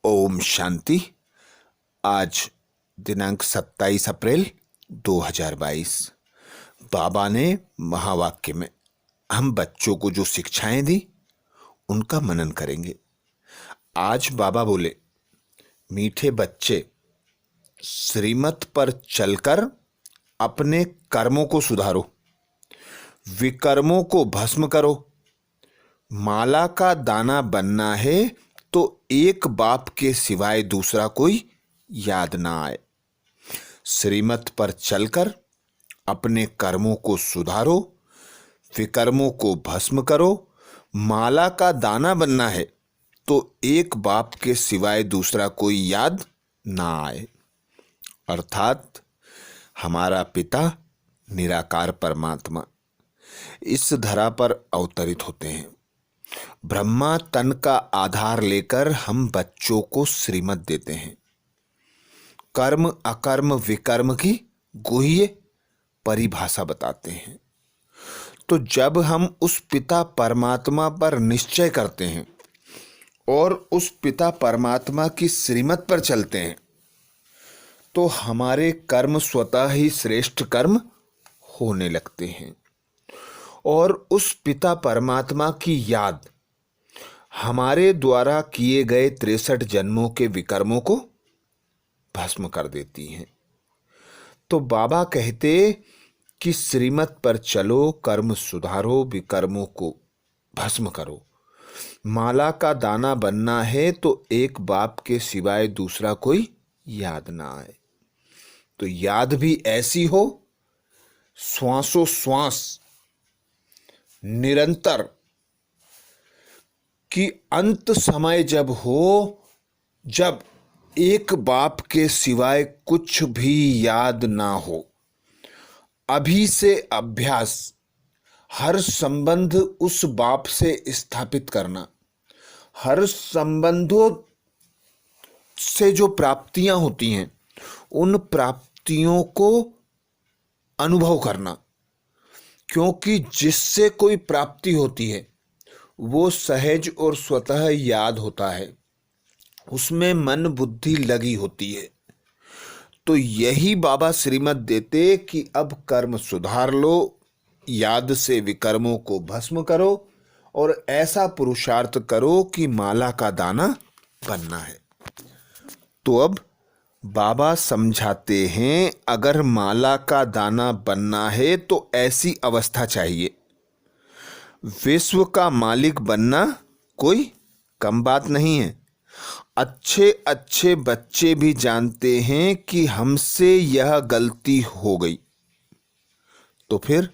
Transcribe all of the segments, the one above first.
ओम शांति। आज दिनांक 27 अप्रैल 2022। बाबा ने महावाक्य में हम बच्चों को जो शिक्षाएं दी उनका मनन करेंगे। आज बाबा बोले, मीठे बच्चे, श्रीमत पर चलकर अपने कर्मों को सुधारो, विकर्मों को भस्म करो। माला का दाना बनना है तो एक बाप के सिवाय दूसरा कोई याद ना आए। श्रीमत पर चलकर अपने कर्मों को सुधारो, विकर्मों को भस्म करो। माला का दाना बनना है तो एक बाप के सिवाय दूसरा कोई याद ना आए। अर्थात हमारा पिता निराकार परमात्मा इस धरा पर अवतरित होते हैं। ब्रह्मा तन का आधार लेकर हम बच्चों को श्रीमत देते हैं। कर्म अकर्म विकर्म की गुह्य परिभाषा बताते हैं। तो जब हम उस पिता परमात्मा पर निश्चय करते हैं और उस पिता परमात्मा की श्रीमत पर चलते हैं तो हमारे कर्म स्वतः ही श्रेष्ठ कर्म होने लगते हैं और उस पिता परमात्मा की याद हमारे द्वारा किए गए 63 जन्मों के विकर्मों को भस्म कर देती हैं। तो बाबा कहते कि श्रीमत पर चलो, कर्म सुधारो, विकर्मों को भस्म करो। माला का दाना बनना है तो एक बाप के सिवाय दूसरा कोई याद ना आए। तो याद भी ऐसी हो, श्वासों श्वास निरंतर, कि अंत समय जब हो, जब एक बाप के सिवाय कुछ भी याद ना हो। अभी से अभ्यास, हर संबंध उस बाप से स्थापित करना, हर संबंधों से जो प्राप्तियां होती हैं उन प्राप्तियों को अनुभव करना। क्योंकि जिससे कोई प्राप्ति होती है वो सहज और स्वतः याद होता है, उसमें मन बुद्धि लगी होती है। तो यही बाबा श्रीमत देते कि अब कर्म सुधार लो, याद से विकर्मों को भस्म करो और ऐसा पुरुषार्थ करो कि माला का दाना बनना है। तो अब बाबा समझाते हैं, अगर माला का दाना बनना है तो ऐसी अवस्था चाहिए। विश्व का मालिक बनना कोई कम बात नहीं है। अच्छे अच्छे बच्चे भी जानते हैं कि हमसे यह गलती हो गई, तो फिर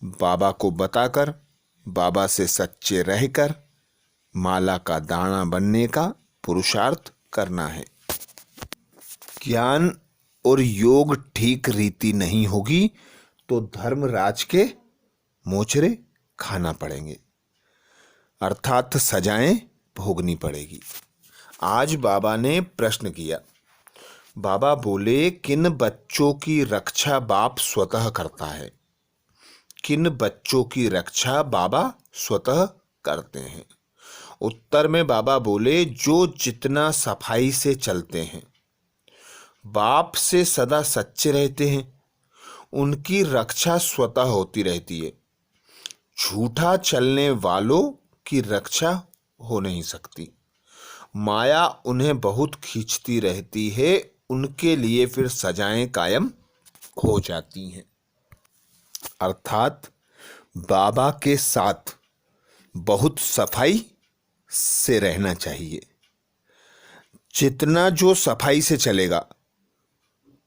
बाबा को बताकर, बाबा से सच्चे रहकर माला का दाना बनने का पुरुषार्थ करना है। ज्ञान और योग ठीक रीति नहीं होगी तो धर्मराज के मोचरे खाना पड़ेंगे, अर्थात सजाएं भोगनी पड़ेगी। आज बाबा ने प्रश्न किया। बाबा बोले, किन बच्चों की रक्षा बाप स्वतः करता है? किन बच्चों की रक्षा बाबा स्वतः करते हैं? उत्तर में बाबा बोले, जो जितना सफाई से चलते हैं, बाप से सदा सच्चे रहते हैं, उनकी रक्षा स्वतः होती रहती है। झूठा चलने वालों की रक्षा हो नहीं सकती। माया उन्हें बहुत खींचती रहती है, उनके लिए फिर सजाएं कायम हो जाती हैं। अर्थात बाबा के साथ बहुत सफाई से रहना चाहिए। जितना जो सफाई से चलेगा,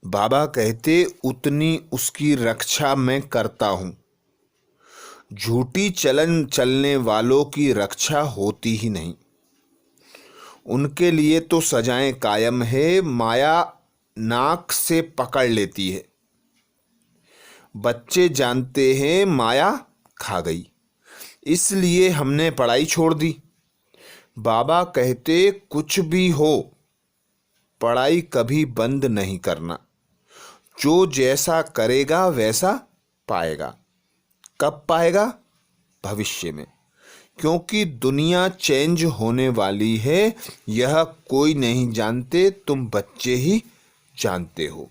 बाबा कहते उतनी उसकी रक्षा मैं करता हूं। झूठी चलन चलने वालों की रक्षा होती ही नहीं, उनके लिए तो सजाएं कायम है। माया नाक से पकड़ लेती है। बच्चे जानते हैं माया खा गई, इसलिए हमने पढ़ाई छोड़ दी। बाबा कहते कुछ भी हो, पढ़ाई कभी बंद नहीं करना। जो जैसा करेगा वैसा पाएगा। कब पाएगा? भविष्य में। क्योंकि दुनिया चेंज होने वाली है, यह कोई नहीं जानते, तुम बच्चे ही जानते हो।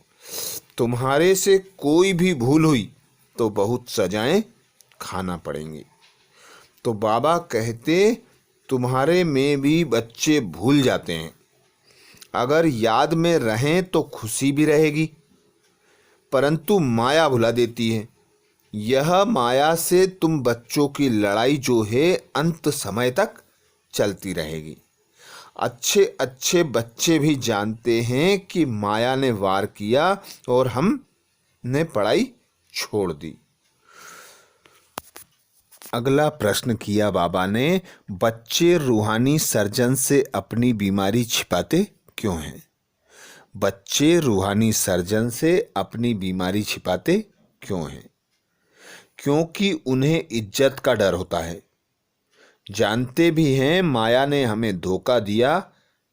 तुम्हारे से कोई भी भूल हुई तो बहुत सजाएं खाना पड़ेंगी। तो बाबा कहते, तुम्हारे में भी बच्चे भूल जाते हैं। अगर याद में रहें तो खुशी भी रहेगी, परंतु माया भुला देती है। यह माया से तुम बच्चों की लड़ाई जो है अंत समय तक चलती रहेगी। अच्छे अच्छे बच्चे भी जानते हैं कि माया ने वार किया और हमने पढ़ाई छोड़ दी। अगला प्रश्न किया बाबा ने, बच्चे रूहानी सर्जन से अपनी बीमारी छिपाते क्यों हैं? बच्चे रूहानी सर्जन से अपनी बीमारी छिपाते क्यों हैं? क्योंकि उन्हें इज्जत का डर होता है। जानते भी हैं माया ने हमें धोखा दिया,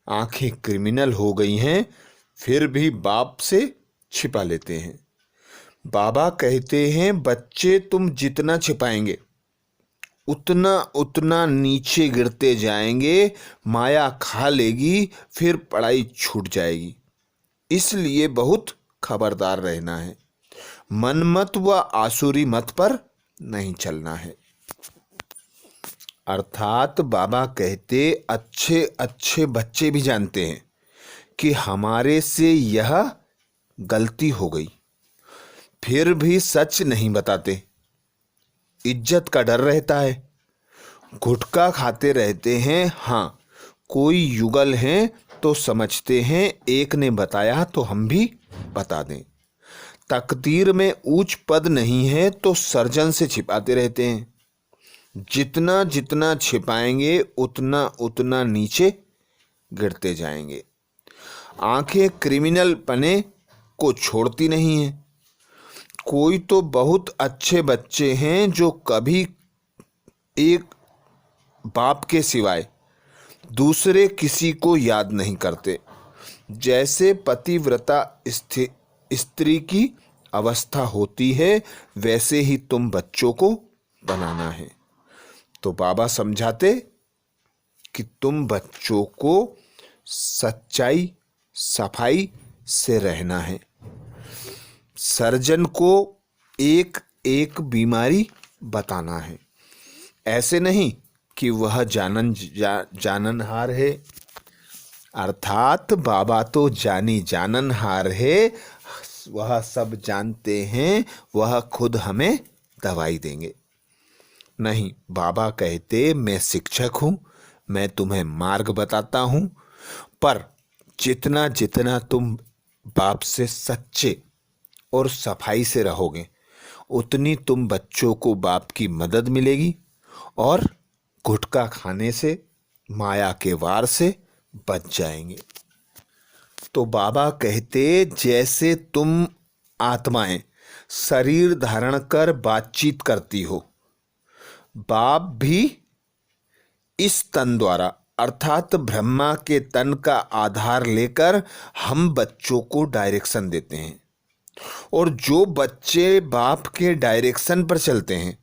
आंखें क्रिमिनल हो गई हैं, फिर भी बाप से छिपा लेते हैं। बाबा कहते हैं, बच्चे तुम जितना छिपाएंगे उतना उतना नीचे गिरते जाएंगे, माया खा लेगी, फिर पढ़ाई छूट जाएगी। इसलिए बहुत खबरदार रहना है। मनमत व आसुरी मत पर नहीं चलना है। अर्थात बाबा कहते, अच्छे अच्छे बच्चे भी जानते हैं कि हमारे से यह गलती हो गई, फिर भी सच नहीं बताते। इज्जत का डर रहता है, गुटखा खाते रहते हैं। हाँ, कोई युगल है तो समझते हैं एक ने बताया तो हम भी बता दें। तकदीर में ऊंच पद नहीं है तो सर्जन से छिपाते रहते हैं। जितना जितना छिपाएंगे उतना उतना नीचे गिरते जाएंगे। आंखें क्रिमिनल पने को छोड़ती नहीं हैं। कोई तो बहुत अच्छे बच्चे हैं जो कभी एक बाप के सिवाय दूसरे किसी को याद नहीं करते। जैसे पतिव्रता स्त्री की अवस्था होती है, वैसे ही तुम बच्चों को बनाना है। तो बाबा समझाते कि तुम बच्चों को सच्चाई सफाई से रहना है। सर्जन को एक एक बीमारी बताना है। ऐसे नहीं कि वह जाननहार है। अर्थात बाबा तो जानी जाननहार है, वह सब जानते हैं, वह खुद हमें दवाई देंगे। नहीं, बाबा कहते, मैं शिक्षक हूँ, मैं तुम्हें मार्ग बताता हूँ, पर जितना जितना तुम बाप से सच्चे और सफाई से रहोगे उतनी तुम बच्चों को बाप की मदद मिलेगी और गुटखा खाने से, माया के वार से बच जाएंगे। तो बाबा कहते, जैसे तुम आत्माएं शरीर धारण कर बातचीत करती हो, बाप भी इस तन द्वारा अर्थात ब्रह्मा के तन का आधार लेकर हम बच्चों को डायरेक्शन देते हैं। और जो बच्चे बाप के डायरेक्शन पर चलते हैं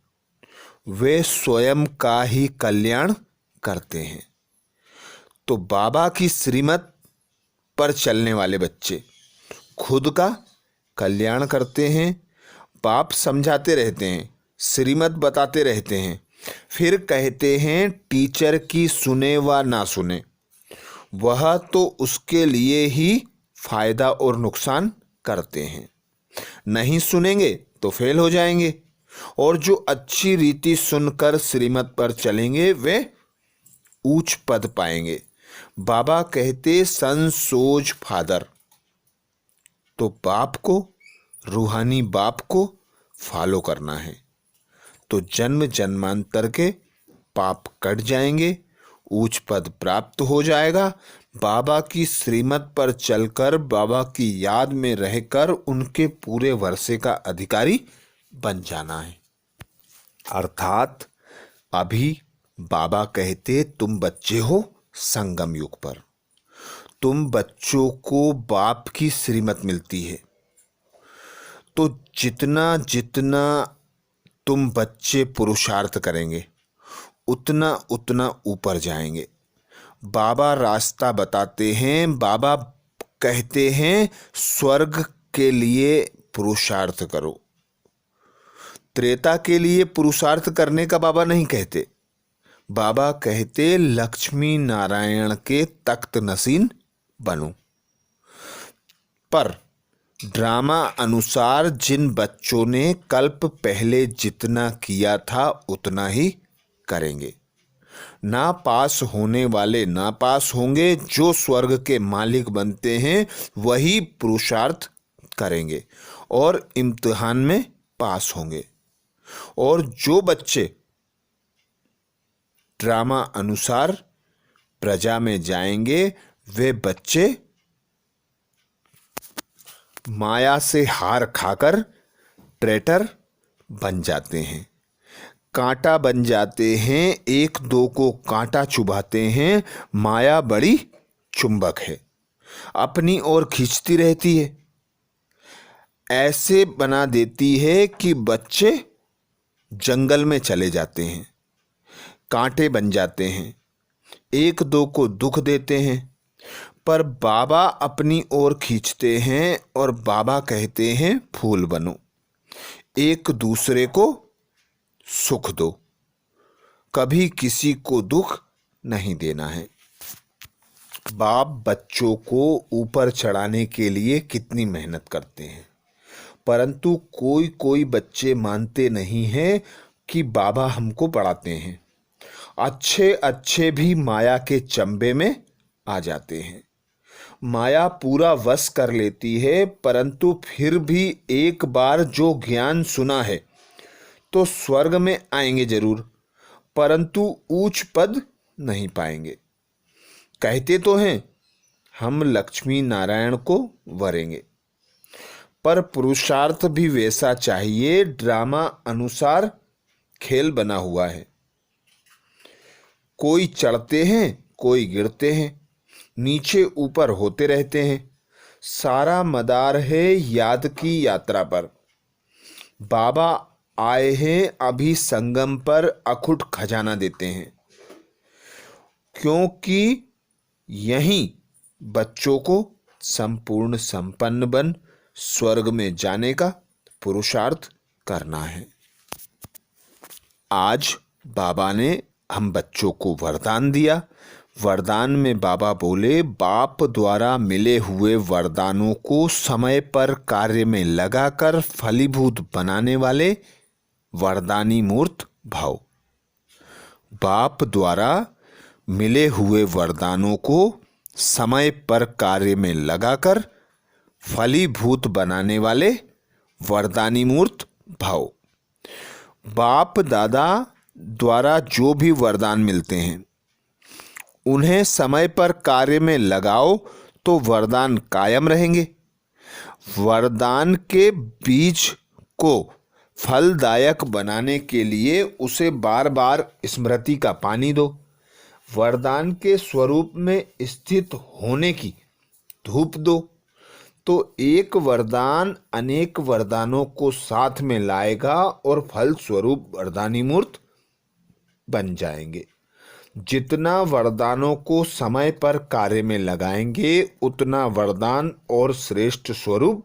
वे स्वयं का ही कल्याण करते हैं। तो बाबा की श्रीमत पर चलने वाले बच्चे खुद का कल्याण करते हैं। बाप समझाते रहते हैं, श्रीमत बताते रहते हैं, फिर कहते हैं टीचर की सुने व ना सुने, वह तो उसके लिए ही फायदा और नुकसान करते हैं। नहीं सुनेंगे तो फेल हो जाएंगे, और जो अच्छी रीति सुनकर श्रीमत पर चलेंगे वे ऊंच पद पाएंगे। बाबा कहते, सन सोज फादर। तो बाप को, रूहानी बाप को फॉलो करना है तो जन्म जन्मांतर के पाप कट जाएंगे, उच्च पद प्राप्त हो जाएगा। बाबा की श्रीमत पर चलकर, बाबा की याद में रहकर उनके पूरे वर्षे का अधिकारी बन जाना है। अर्थात अभी बाबा कहते, तुम बच्चे हो संगम युग पर, तुम बच्चों को बाप की श्रीमत मिलती है। तो जितना जितना तुम बच्चे पुरुषार्थ करेंगे उतना उतना ऊपर जाएंगे। बाबा रास्ता बताते हैं। बाबा कहते हैं स्वर्ग के लिए पुरुषार्थ करो। त्रेता के लिए पुरुषार्थ करने का बाबा नहीं कहते। बाबा कहते लक्ष्मी नारायण के तख्त नसीन बनो। पर ड्रामा अनुसार जिन बच्चों ने कल्प पहले जितना किया था उतना ही करेंगे। ना पास होने वाले ना पास होंगे। जो स्वर्ग के मालिक बनते हैं वही पुरुषार्थ करेंगे और इम्तिहान में पास होंगे। और जो बच्चे ड्रामा अनुसार प्रजा में जाएंगे वे बच्चे माया से हार खाकर ट्रेटर बन जाते हैं, कांटा बन जाते हैं। एक दो को कांटा चुभाते हैं। माया बड़ी चुंबक है, अपनी ओर खींचती रहती है। ऐसे बना देती है कि बच्चे जंगल में चले जाते हैं, कांटे बन जाते हैं, एक दो को दुख देते हैं। पर बाबा अपनी ओर खींचते हैं और बाबा कहते हैं फूल बनो, एक दूसरे को सुख दो, कभी किसी को दुख नहीं देना है। बाप बच्चों को ऊपर चढ़ाने के लिए कितनी मेहनत करते हैं, परंतु कोई कोई बच्चे मानते नहीं हैं कि बाबा हमको पढ़ाते हैं। अच्छे अच्छे भी माया के चंबे में आ जाते हैं। माया पूरा वश कर लेती है, परंतु फिर भी एक बार जो ज्ञान सुना है तो स्वर्ग में आएंगे जरूर, परंतु ऊंच पद नहीं पाएंगे। कहते तो हैं हम लक्ष्मी नारायण को वरेंगे, पर पुरुषार्थ भी वैसा चाहिए। ड्रामा अनुसार खेल बना हुआ है। कोई चढ़ते हैं, कोई गिरते हैं, नीचे ऊपर होते रहते हैं। सारा मदार है याद की यात्रा पर। बाबा आए हैं अभी संगम पर अखुट खजाना देते हैं, क्योंकि यहीं बच्चों को संपूर्ण संपन्न बन स्वर्ग में जाने का पुरुषार्थ करना है। आज बाबा ने हम बच्चों को वरदान दिया। वरदान में बाबा बोले बाप द्वारा मिले हुए वरदानों को समय पर कार्य में लगाकर फलीभूत बनाने वाले वरदानी मूर्त भाव। बाप द्वारा मिले हुए वरदानों को समय पर कार्य में लगाकर फलीभूत बनाने वाले वरदानी मूर्त भाव। बाप दादा द्वारा जो भी वरदान मिलते हैं उन्हें समय पर कार्य में लगाओ तो वरदान कायम रहेंगे। वरदान के बीज को फलदायक बनाने के लिए उसे बार बार स्मृति का पानी दो। वरदान के स्वरूप में स्थित होने की धूप दो, तो एक वरदान अनेक वरदानों को साथ में लाएगा और फल स्वरूप वरदानी मूर्त बन जाएंगे। जितना वरदानों को समय पर कार्य में लगाएंगे उतना वरदान और श्रेष्ठ स्वरूप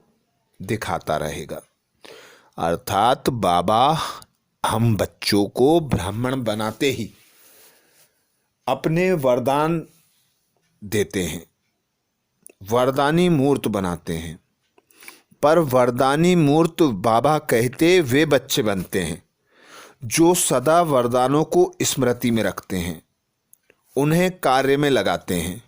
दिखाता रहेगा। अर्थात बाबा हम बच्चों को ब्राह्मण बनाते ही अपने वरदान देते हैं, वरदानी मूर्त बनाते हैं। पर वरदानी मूर्त बाबा कहते वे बच्चे बनते हैं जो सदा वरदानों को स्मृति में रखते हैं, उन्हें कार्य में लगाते हैं।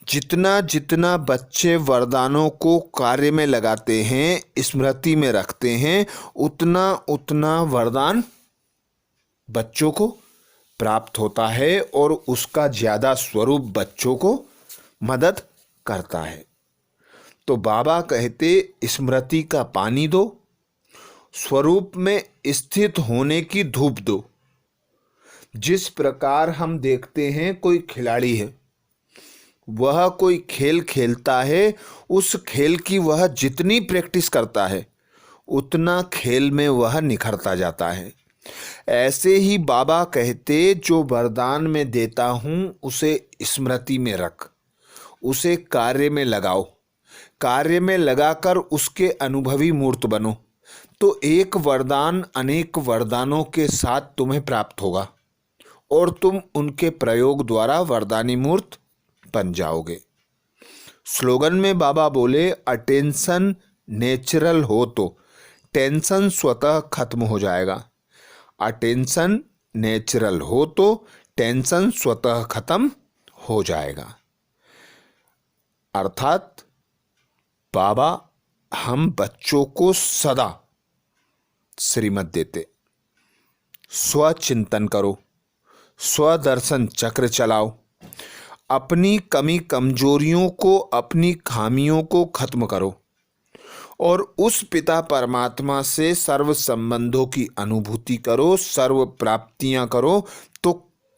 जितना जितना बच्चे वरदानों को कार्य में लगाते हैं, स्मृति में रखते हैं, उतना उतना वरदान बच्चों को प्राप्त होता है और उसका ज़्यादा स्वरूप बच्चों को मदद करता है। तो बाबा कहते स्मृति का पानी दो, स्वरूप में स्थित होने की धूप दो। जिस प्रकार हम देखते हैं कोई खिलाड़ी है, वह कोई खेल खेलता है, उस खेल की वह जितनी प्रैक्टिस करता है उतना खेल में वह निखरता जाता है। ऐसे ही बाबा कहते, जो वरदान में देता हूं उसे स्मृति में रख, उसे कार्य में लगाओ, कार्य में लगाकर उसके अनुभवी मूर्त बनो, तो एक वरदान अनेक वरदानों के साथ तुम्हें प्राप्त होगा और तुम उनके प्रयोग द्वारा वरदानी मूर्त बन जाओगे। स्लोगन में बाबा बोले, अटेंशन नेचुरल हो तो टेंशन स्वतः खत्म हो जाएगा। अटेंशन नेचुरल हो तो टेंशन स्वतः खत्म हो जाएगा। अर्थात बाबा हम बच्चों को सदा श्रीमत देते, स्वचिंतन करो, स्वदर्शन चक्र चलाओ, अपनी कमी कमजोरियों को, अपनी खामियों को खत्म करो और उस पिता परमात्मा से सर्व संबंधों की अनुभूति करो, सर्व प्राप्तियां करो, तो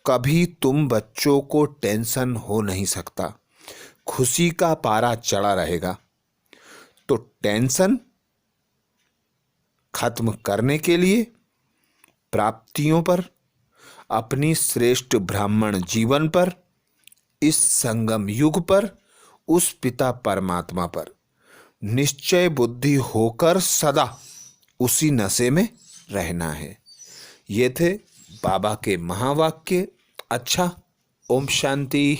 कभी तुम बच्चों को टेंशन हो नहीं सकता, खुशी का पारा चढ़ा रहेगा। तो टेंशन खत्म करने के लिए प्राप्तियों पर, अपनी श्रेष्ठ ब्राह्मण जीवन पर, इस संगम युग पर, उस पिता परमात्मा पर निश्चय बुद्धि होकर सदा उसी नशे में रहना है। ये थे बाबा के महावाक्य। अच्छा, ओम शांति।